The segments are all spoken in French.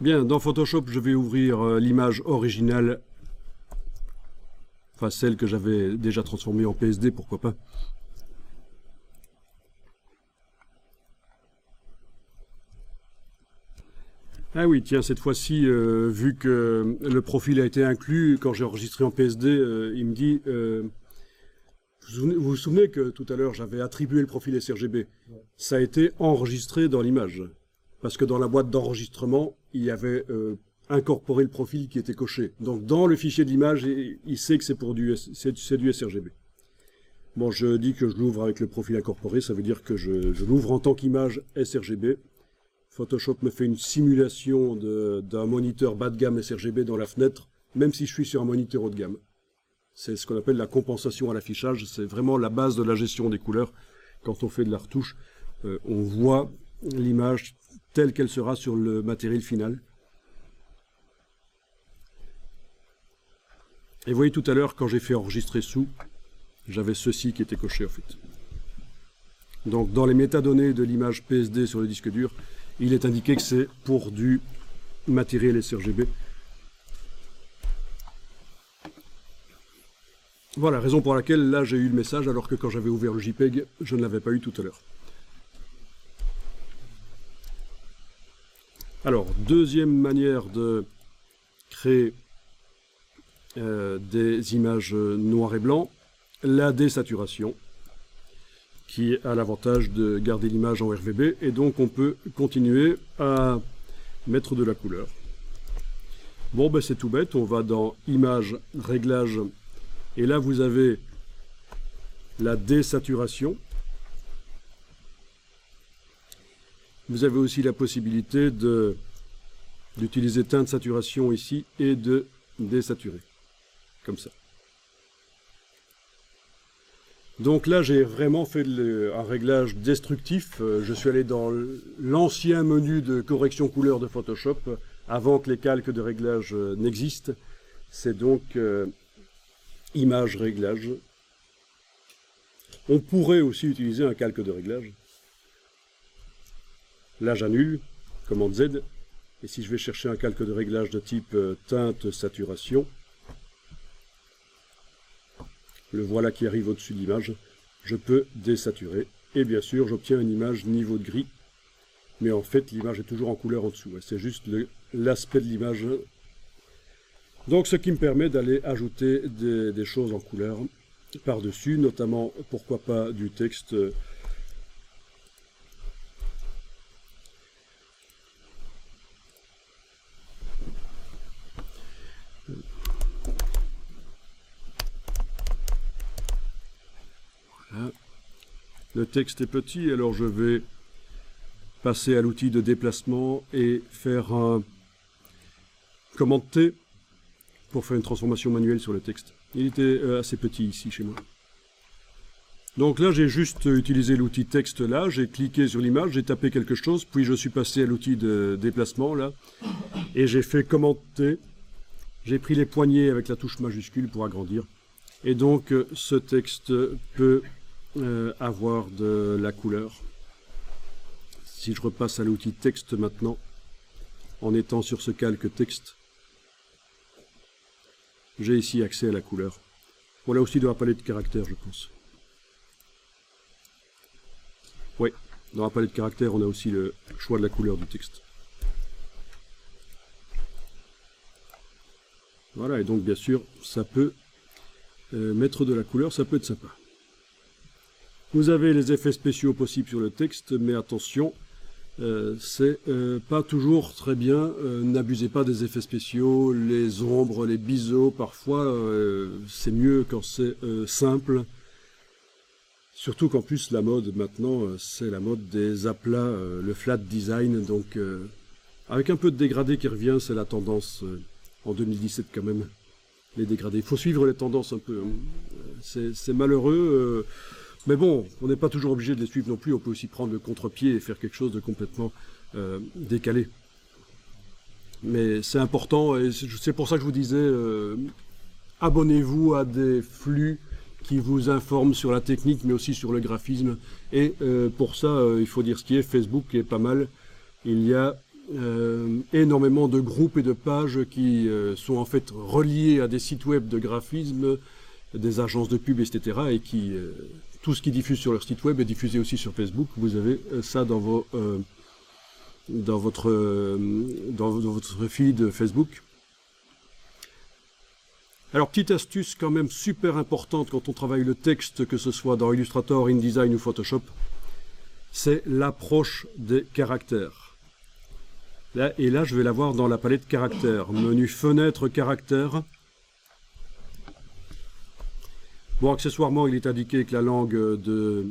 Bien, dans Photoshop, je vais ouvrir l'image originale, enfin celle que j'avais déjà transformée en PSD, pourquoi pas. Ah oui, tiens, cette fois-ci, vu que le profil a été inclus, quand j'ai enregistré en PSD, il me dit... vous vous souvenez que tout à l'heure, j'avais attribué le profil sRGB. Ça a été enregistré dans l'image. Parce que dans la boîte d'enregistrement, il y avait incorporé le profil qui était coché. Donc dans le fichier de l'image, il sait que c'est du sRGB. Bon, je dis que je l'ouvre avec le profil incorporé, ça veut dire que je l'ouvre en tant qu'image sRGB. Photoshop me fait une simulation d'un moniteur bas de gamme sRGB dans la fenêtre, même si je suis sur un moniteur haut de gamme. C'est ce qu'on appelle la compensation à l'affichage, c'est vraiment la base de la gestion des couleurs. Quand on fait de la retouche, on voit l'image telle qu'elle sera sur le matériel final. Et vous voyez tout à l'heure, quand j'ai fait enregistrer sous, j'avais ceci qui était coché en fait. Donc dans les métadonnées de l'image PSD sur le disque dur, il est indiqué que c'est pour du matériel sRGB. Voilà, raison pour laquelle là j'ai eu le message, alors que quand j'avais ouvert le JPEG, je ne l'avais pas eu tout à l'heure. Alors, deuxième manière de créer des images noir et blanc, la désaturation, qui a l'avantage de garder l'image en RVB, et donc on peut continuer à mettre de la couleur. Bon, ben c'est tout bête, on va dans Image, Réglages, et là vous avez la désaturation. Vous avez aussi la possibilité d'utiliser teinte saturation ici et de désaturer, comme ça. Donc là, j'ai vraiment fait un réglage destructif. Je suis allé dans l'ancien menu de correction couleur de Photoshop, avant que les calques de réglage n'existent. C'est donc image réglage. On pourrait aussi utiliser un calque de réglage. Là, j'annule, commande Z. Et si je vais chercher un calque de réglage de type teinte saturation, le voilà qui arrive au-dessus de l'image, je peux désaturer. Et bien sûr, j'obtiens une image niveau de gris. Mais en fait, l'image est toujours en couleur en dessous. C'est juste l'aspect de l'image. Donc, ce qui me permet d'aller ajouter des choses en couleur par-dessus, notamment, pourquoi pas, du texte. Voilà. Le texte est petit, alors je vais passer à l'outil de déplacement et faire un commande T pour faire une transformation manuelle sur le texte. Il était assez petit ici chez moi. Donc là, j'ai juste utilisé l'outil texte là, j'ai cliqué sur l'image, j'ai tapé quelque chose, puis je suis passé à l'outil de déplacement là, et j'ai fait commande T. J'ai pris les poignées avec la touche majuscule pour agrandir. Et donc, ce texte peut avoir de la couleur. Si je repasse à l'outil texte maintenant, en étant sur ce calque texte, j'ai ici accès à la couleur. On l'a aussi dans la palette de caractères, je pense. Oui, dans la palette de caractères, on a aussi le choix de la couleur du texte. Voilà, et donc bien sûr, ça peut mettre de la couleur, ça peut être sympa. Vous avez les effets spéciaux possibles sur le texte, mais attention, c'est pas toujours très bien. N'abusez pas des effets spéciaux, les ombres, les biseaux, parfois c'est mieux quand c'est simple. Surtout qu'en plus la mode maintenant, c'est la mode des aplats, le flat design, donc avec un peu de dégradé qui revient, c'est la tendance en 2017 quand même, les dégradés. Il faut suivre les tendances un peu, c'est malheureux. Mais bon, on n'est pas toujours obligé de les suivre non plus, on peut aussi prendre le contre-pied et faire quelque chose de complètement décalé. Mais c'est important, et c'est pour ça que je vous disais, abonnez-vous à des flux qui vous informent sur la technique, mais aussi sur le graphisme. Et pour ça, il faut dire ce qui est, Facebook est pas mal. Il y a énormément de groupes et de pages qui sont en fait reliés à des sites web de graphisme, des agences de pub, etc. et qui tout ce qui diffuse sur leur site web est diffusé aussi sur Facebook. Vous avez ça dans votre feed Facebook. Alors, petite astuce quand même super importante quand on travaille le texte, que ce soit dans Illustrator, InDesign ou Photoshop, c'est l'approche des caractères. Là, et là, je vais l'avoir dans la palette caractères. Menu fenêtre caractères. Bon, accessoirement, il est indiqué que la langue de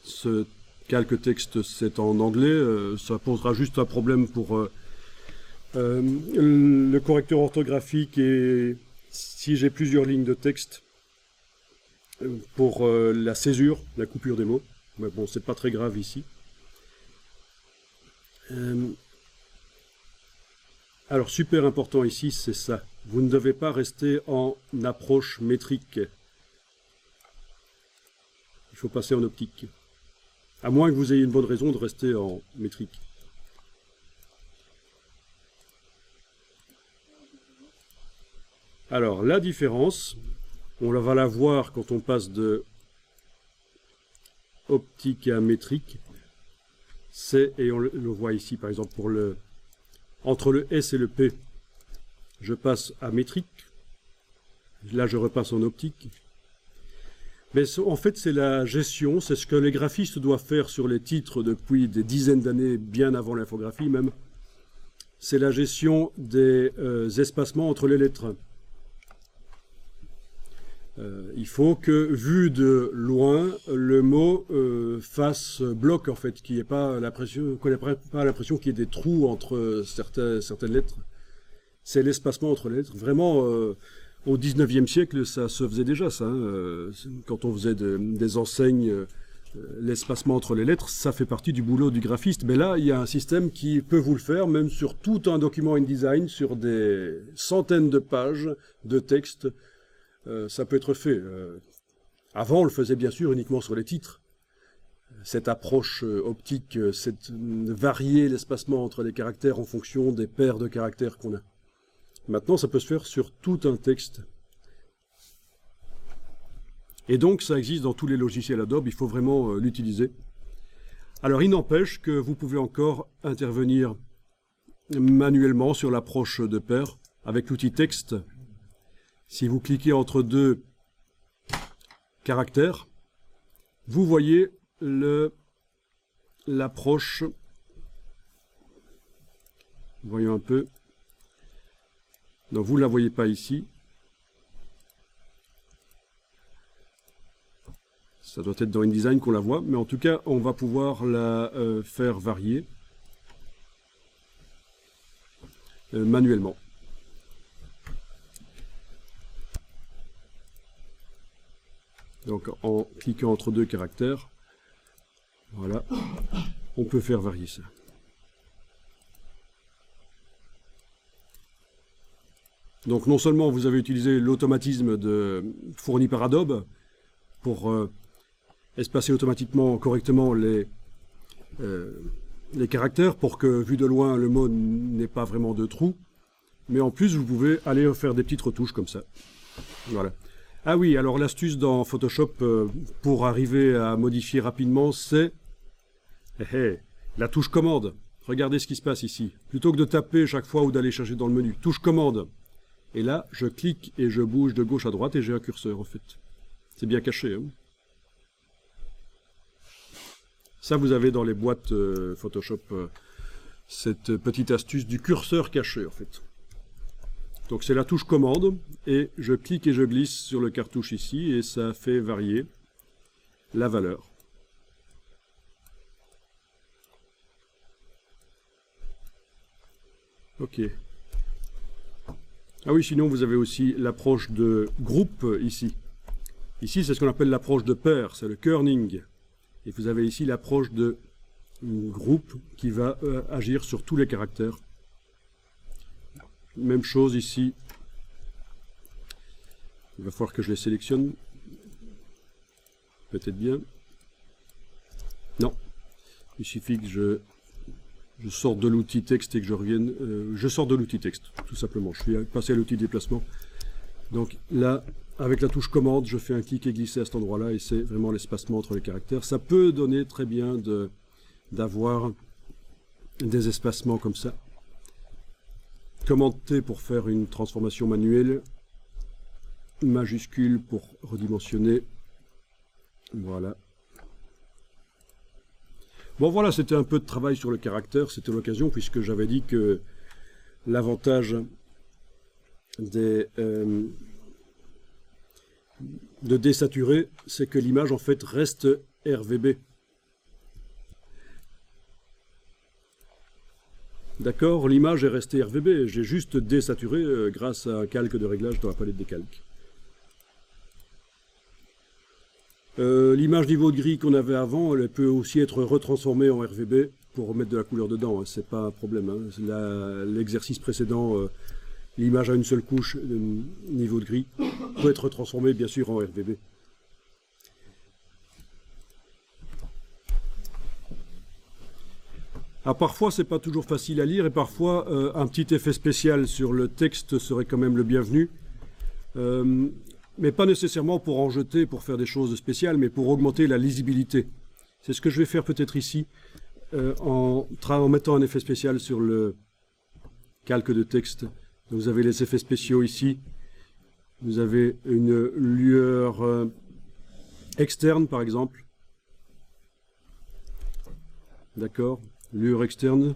ce calque texte, c'est en anglais. Ça posera juste un problème pour le correcteur orthographique et si j'ai plusieurs lignes de texte pour la césure, la coupure des mots. Mais bon, c'est pas très grave ici. Alors, super important ici, c'est ça. Vous ne devez pas rester en approche métrique. Il faut passer en optique. À moins que vous ayez une bonne raison de rester en métrique. Alors, la différence, on va la voir quand on passe de optique à métrique. C'est, et on le voit ici par exemple, pour entre le S et le P, je passe à métrique. Là, je repasse en optique. Mais en fait, c'est la gestion, c'est ce que les graphistes doivent faire sur les titres depuis des dizaines d'années, bien avant l'infographie même. C'est la gestion des espacements entre les lettres. Il faut que, vu de loin, le mot fasse bloc, en fait, qu'on n'ait pas l'impression qu'il y ait des trous entre certaines lettres. C'est l'espacement entre les lettres. Vraiment, au 19e siècle, ça se faisait déjà, ça. Quand on faisait des enseignes, l'espacement entre les lettres, ça fait partie du boulot du graphiste. Mais là, il y a un système qui peut vous le faire, même sur tout un document InDesign, sur des centaines de pages de texte. Ça peut être fait. Avant, on le faisait bien sûr uniquement sur les titres. Cette approche optique, varier l'espacement entre les caractères en fonction des paires de caractères qu'on a. Maintenant, ça peut se faire sur tout un texte. Et donc, ça existe dans tous les logiciels Adobe, il faut vraiment l'utiliser. Alors, il n'empêche que vous pouvez encore intervenir manuellement sur l'approche de paires avec l'outil texte. Si vous cliquez entre deux caractères, vous voyez l'approche. Voyons un peu. Donc vous ne la voyez pas ici. Ça doit être dans InDesign qu'on la voit, mais en tout cas, on va pouvoir la faire varier manuellement. Donc en cliquant entre deux caractères, voilà, on peut faire varier ça. Donc non seulement vous avez utilisé l'automatisme fourni par Adobe pour espacer automatiquement correctement les caractères pour que, vu de loin, le mot n'ait pas vraiment de trou, mais en plus vous pouvez aller faire des petites retouches comme ça. Voilà. Ah oui, alors l'astuce dans Photoshop pour arriver à modifier rapidement, c'est la touche commande. Regardez ce qui se passe ici. Plutôt que de taper chaque fois ou d'aller chercher dans le menu, touche commande. Et là, je clique et je bouge de gauche à droite et j'ai un curseur en fait. C'est bien caché. Hein, ça, vous avez dans les boîtes Photoshop cette petite astuce du curseur caché en fait. Donc c'est la touche commande, et je clique et je glisse sur le cartouche ici, et ça fait varier la valeur. Ok. Ah oui, sinon vous avez aussi l'approche de groupe ici. Ici, c'est ce qu'on appelle l'approche de paire, c'est le kerning. Et vous avez ici l'approche de groupe qui va agir sur tous les caractères. Même chose ici. Il va falloir que je les sélectionne. Peut-être bien. Non. Il suffit que je sors de l'outil texte et que je revienne. Je sors de l'outil texte, tout simplement. Je suis passé à l'outil déplacement. Donc là, avec la touche commande, je fais un clic et glisser à cet endroit-là et c'est vraiment l'espacement entre les caractères. Ça peut donner très bien d'avoir des espacements comme ça. Commande T pour faire une transformation manuelle. Majuscule pour redimensionner. Voilà. Bon voilà, c'était un peu de travail sur le caractère, c'était l'occasion puisque j'avais dit que l'avantage de désaturer, c'est que l'image en fait reste RVB. D'accord, l'image est restée RVB, j'ai juste désaturé grâce à un calque de réglage dans la palette des calques. L'image niveau de gris qu'on avait avant, elle peut aussi être retransformée en RVB pour remettre de la couleur dedans, hein, c'est pas un problème. Hein. L'exercice précédent, l'image à une seule couche, niveau de gris, peut être transformée bien sûr en RVB. Ah, parfois, c'est pas toujours facile à lire et parfois, un petit effet spécial sur le texte serait quand même le bienvenu. Mais pas nécessairement pour en jeter, pour faire des choses spéciales, mais pour augmenter la lisibilité. C'est ce que je vais faire peut-être ici, en mettant un effet spécial sur le calque de texte. Vous avez les effets spéciaux ici. Vous avez une lueur externe, par exemple. D'accord ? Lueur externe.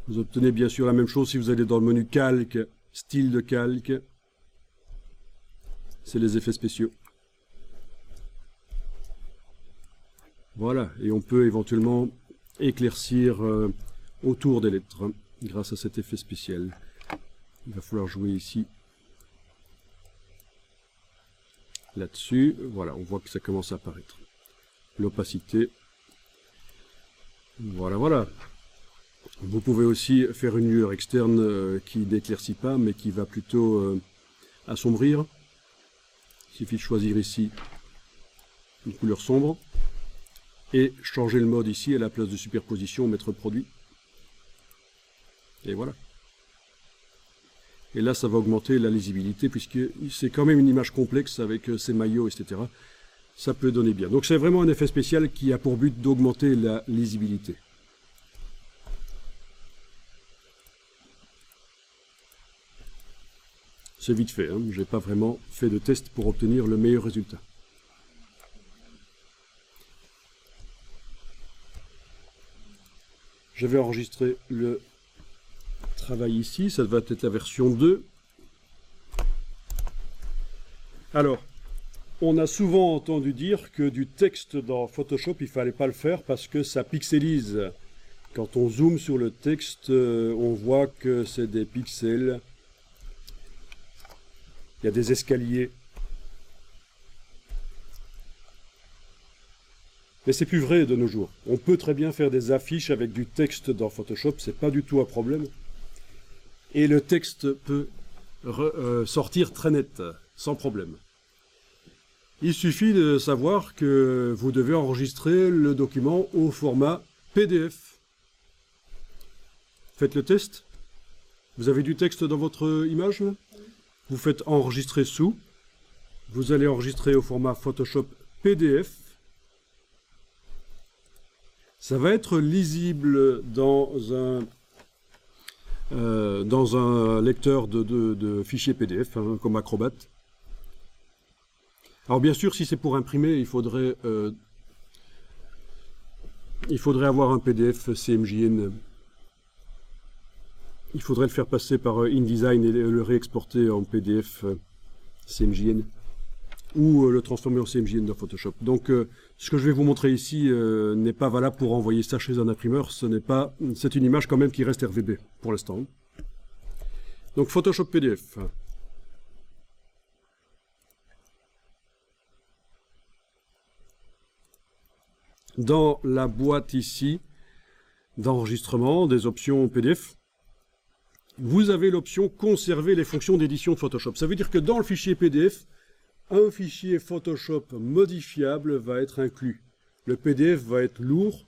Vous obtenez bien sûr la même chose si vous allez dans le menu calque, style de calque. C'est les effets spéciaux. Voilà, et on peut éventuellement éclaircir autour des lettres grâce à cet effet spécial. Il va falloir jouer ici. Là-dessus, voilà, on voit que ça commence à apparaître. L'opacité. Voilà, voilà. Vous pouvez aussi faire une lueur externe qui n'éclaircit pas, mais qui va plutôt assombrir. Il suffit de choisir ici une couleur sombre et changer le mode ici à la place de superposition, mettre produit. Et voilà. Et là, ça va augmenter la lisibilité puisque c'est quand même une image complexe avec ses maillots, etc. Ça peut donner bien. Donc c'est vraiment un effet spécial qui a pour but d'augmenter la lisibilité. C'est vite fait, hein. Je n'ai pas vraiment fait de test pour obtenir le meilleur résultat. Je vais enregistrer le travail ici, ça va être la version 2. Alors, on a souvent entendu dire que du texte dans Photoshop, il ne fallait pas le faire parce que ça pixelise. Quand on zoome sur le texte, on voit que c'est des pixels. Il y a des escaliers. Mais c'est plus vrai de nos jours. On peut très bien faire des affiches avec du texte dans Photoshop, c'est pas du tout un problème. Et le texte peut sortir très net, sans problème. Il suffit de savoir que vous devez enregistrer le document au format PDF. Faites le test. Vous avez du texte dans votre image là ? Vous faites enregistrer sous, vous allez enregistrer au format Photoshop PDF. Ça va être lisible dans un lecteur de fichiers PDF, hein, comme Acrobat. Alors bien sûr, si c'est pour imprimer, il faudrait avoir un PDF CMJN. Il faudrait le faire passer par InDesign et le réexporter en PDF CMJN ou le transformer en CMJN dans Photoshop. Donc ce que je vais vous montrer ici n'est pas valable pour envoyer ça chez un imprimeur, c'est une image quand même qui reste RVB pour l'instant. Donc Photoshop PDF. Dans la boîte ici d'enregistrement des options PDF, vous avez l'option conserver les fonctions d'édition de Photoshop. Ça veut dire que dans le fichier PDF, un fichier Photoshop modifiable va être inclus. le PDF va être lourd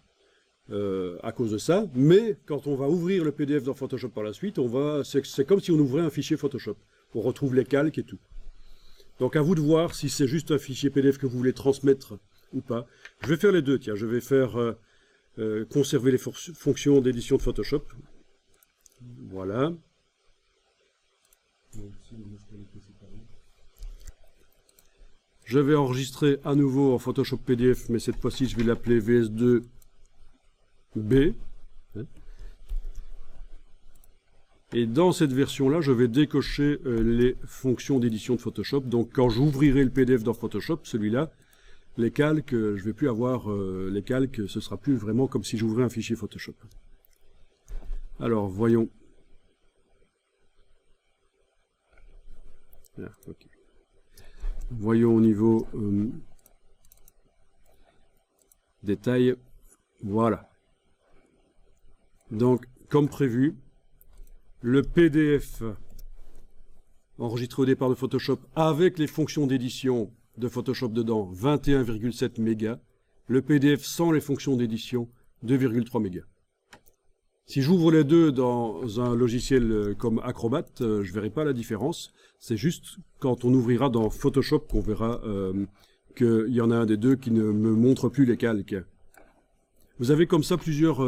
à cause de ça, mais quand on va ouvrir le PDF dans Photoshop par la suite, c'est comme si on ouvrait un fichier Photoshop. On retrouve les calques et tout. Donc à vous de voir si c'est juste un fichier PDF que vous voulez transmettre ou pas. Je vais faire les deux, tiens, je vais faire conserver les fonctions d'édition de Photoshop. Voilà. Je vais enregistrer à nouveau en Photoshop PDF, mais cette fois-ci je vais l'appeler VS2B. Et dans cette version-là, je vais décocher les fonctions d'édition de Photoshop. Donc quand j'ouvrirai le PDF dans Photoshop, celui-là, les calques, je vais plus avoir les calques, ce sera plus vraiment comme si j'ouvrais un fichier Photoshop. Alors, voyons. Ah, okay. Voyons au niveau détail. Voilà. Donc, comme prévu, le PDF enregistré au départ de Photoshop avec les fonctions d'édition de Photoshop dedans, 21,7 mégas. Le PDF sans les fonctions d'édition, 2,3 mégas. Si j'ouvre les deux dans un logiciel comme Acrobat, je ne verrai pas la différence. C'est juste quand on ouvrira dans Photoshop qu'on verra qu'il y en a un des deux qui ne me montre plus les calques. Vous avez comme ça plusieurs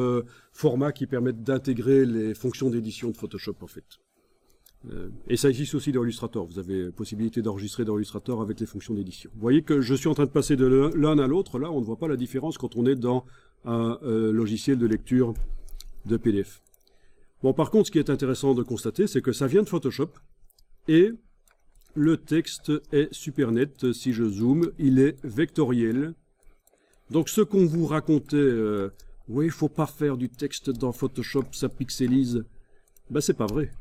formats qui permettent d'intégrer les fonctions d'édition de Photoshop en fait. Et ça existe aussi dans Illustrator. Vous avez possibilité d'enregistrer dans Illustrator avec les fonctions d'édition. Vous voyez que je suis en train de passer de l'un à l'autre. Là, on ne voit pas la différence quand on est dans un logiciel de lecture de PDF. Bon, par contre, ce qui est intéressant de constater, c'est que ça vient de Photoshop et le texte est super net. Si je zoome, il est vectoriel. Donc, ce qu'on vous racontait, oui, il faut pas faire du texte dans Photoshop, ça pixelise. Ben, c'est pas vrai.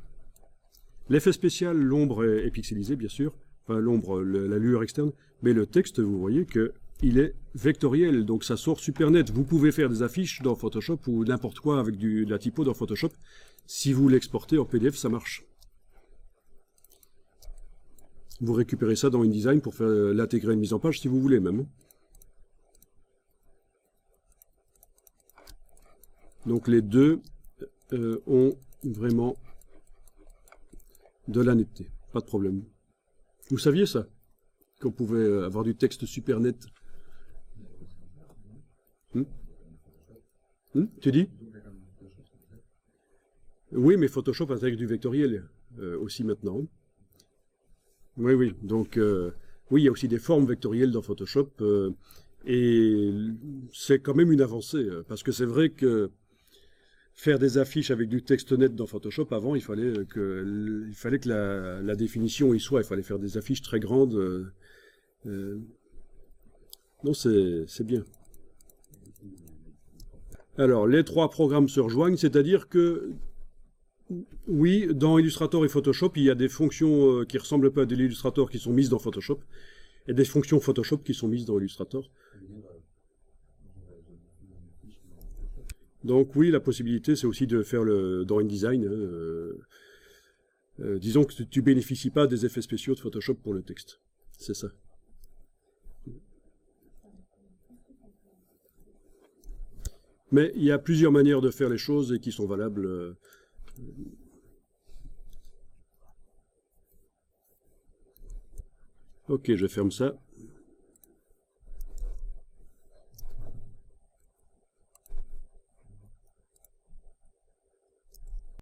L'effet spécial, l'ombre est pixelisée, bien sûr. Enfin, l'ombre, la lueur externe. Mais le texte, vous voyez que il est vectoriel, donc ça sort super net. Vous pouvez faire des affiches dans Photoshop ou n'importe quoi avec de la typo dans Photoshop. Si vous l'exportez en PDF, ça marche. Vous récupérez ça dans InDesign pour faire l'intégrer à une mise en page si vous voulez même. Donc les deux ont vraiment de la netteté, pas de problème. Vous saviez ça? Qu'on pouvait avoir du texte super net. Tu dis? Oui, mais Photoshop intègre du vectoriel aussi maintenant. Oui, oui. Donc, oui, il y a aussi des formes vectorielles dans Photoshop. Et c'est quand même une avancée. Parce que c'est vrai que faire des affiches avec du texte net dans Photoshop, avant, il fallait que la définition y soit. Il fallait faire des affiches très grandes. Non, c'est bien. Alors, les trois programmes se rejoignent, c'est-à-dire que, oui, dans Illustrator et Photoshop, il y a des fonctions qui ressemblent pas à de l'Illustrator qui sont mises dans Photoshop, et des fonctions Photoshop qui sont mises dans Illustrator. Donc oui, la possibilité, c'est aussi de faire dans InDesign. Disons que tu bénéficies pas des effets spéciaux de Photoshop pour le texte. C'est ça. Mais il y a plusieurs manières de faire les choses et qui sont valables. Ok, je ferme ça.